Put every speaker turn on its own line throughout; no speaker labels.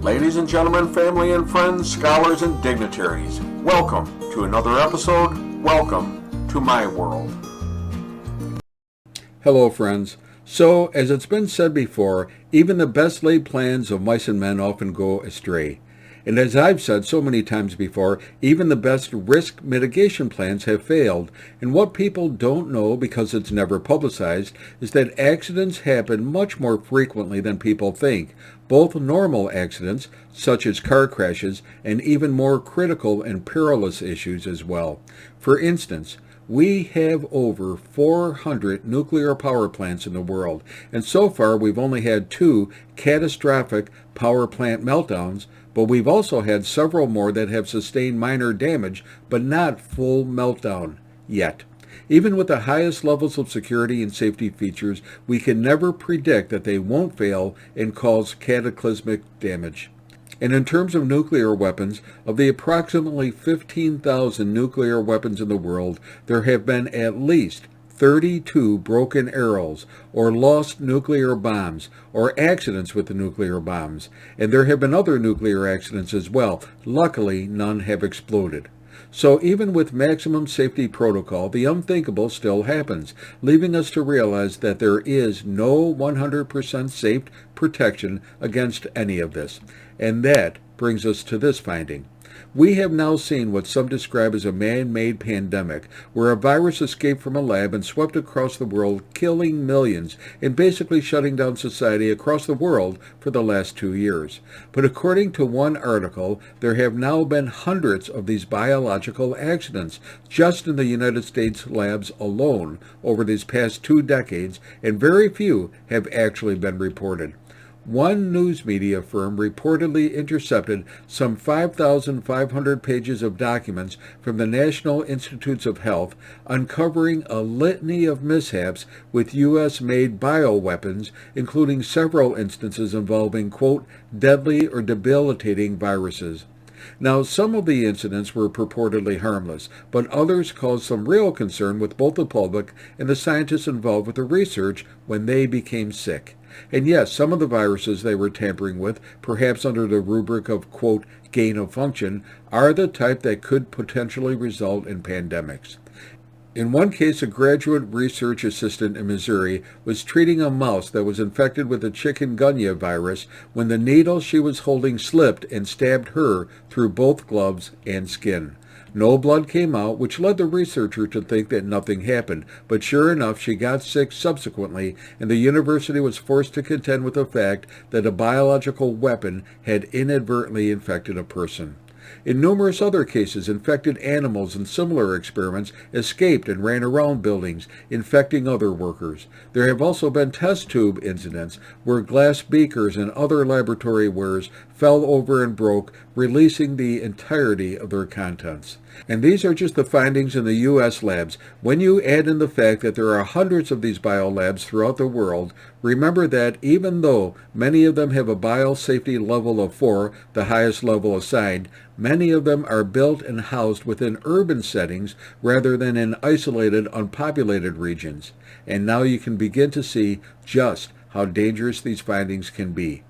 Ladies and gentlemen, family and friends, scholars and dignitaries, welcome to another episode. Welcome to my world.
Hello, friends. So, as it's been said before, even the best laid plans of mice and men often go astray. And as I've said so many times before, even the best risk mitigation plans have failed. And what people don't know, because it's never publicized, is that accidents happen much more frequently than people think. Both normal accidents, such as car crashes, and even more critical and perilous issues as well. For instance, we have over 400 nuclear power plants in the world, and so far we've only had 2 catastrophic power plant meltdowns, but we've also had several more that have sustained minor damage, but not full meltdown yet. Even with the highest levels of security and safety features, we can never predict that they won't fail and cause cataclysmic damage. And in terms of nuclear weapons, of the approximately 15,000 nuclear weapons in the world, there have been at least 32 broken arrows, or lost nuclear bombs, or accidents with the nuclear bombs. And there have been other nuclear accidents as well. Luckily, none have exploded. So even with maximum safety protocol, the unthinkable still happens, leaving us to realize that there is no 100% safe protection against any of this. And that brings us to this finding. We have now seen what some describe as a man-made pandemic, where a virus escaped from a lab and swept across the world, killing millions and basically shutting down society across the world for the last 2 years. But according to one article, there have now been hundreds of these biological accidents just in the United States labs alone over these past 2 decades, and very few have actually been reported. One news media firm reportedly intercepted some 5,500 pages of documents from the National Institutes of Health, uncovering a litany of mishaps with U.S.-made bioweapons, including several instances involving, quote, deadly or debilitating viruses. Now, some of the incidents were purportedly harmless, but others caused some real concern with both the public and the scientists involved with the research when they became sick. And yes, some of the viruses they were tampering with, perhaps under the rubric of, quote, gain of function, are the type that could potentially result in pandemics. In one case, a graduate research assistant in Missouri was treating a mouse that was infected with the chikungunya virus when the needle she was holding slipped and stabbed her through both gloves and skin. No blood came out, which led the researcher to think that nothing happened, but sure enough, she got sick subsequently, and the university was forced to contend with the fact that a biological weapon had inadvertently infected a person. In numerous other cases, infected animals in similar experiments escaped and ran around buildings, infecting other workers. There have also been test tube incidents where glass beakers and other laboratory wares fell over and broke, releasing the entirety of their contents. And these are just the findings in the U.S. labs. When you add in the fact that there are hundreds of these biolabs throughout the world, remember that even though many of them have a biosafety level of 4, the highest level assigned, many of them are built and housed within urban settings rather than in isolated, unpopulated regions. And now you can begin to see just how dangerous these findings can be.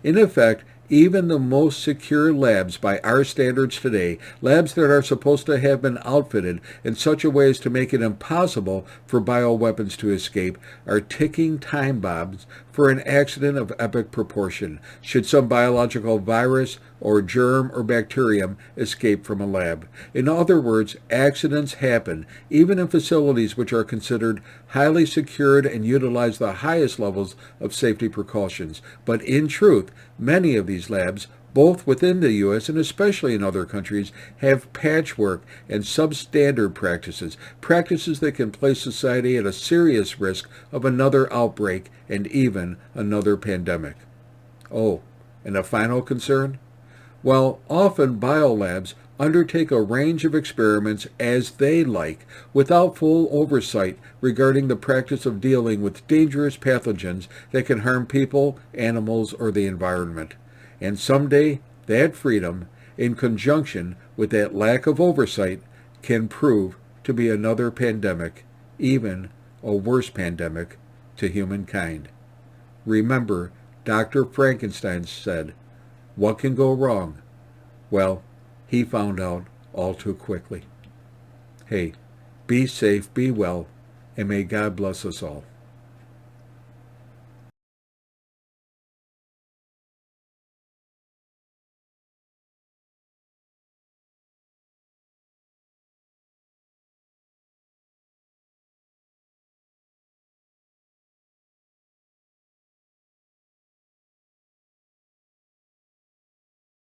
In effect, even the most secure labs by our standards today, labs that are supposed to have been outfitted in such a way as to make it impossible for bioweapons to escape, are ticking time bombs for an accident of epic proportion, should some biological virus or germ or bacterium escape from a lab. In other words, accidents happen, even in facilities which are considered highly secured and utilize the highest levels of safety precautions. But in truth, many of these labs, both within the U.S. and especially in other countries, have patchwork and substandard practices that can place society at a serious risk of another outbreak and even another pandemic. Oh, and a final concern? Well, often biolabs undertake a range of experiments as they like, without full oversight regarding the practice of dealing with dangerous pathogens that can harm people, animals, or the environment. And someday, that freedom, in conjunction with that lack of oversight, can prove to be another pandemic, even a worse pandemic to humankind. Remember, Dr. Frankenstein said, What can go wrong? Well, he found out all too quickly. Hey, be safe, be well, and may God bless us all.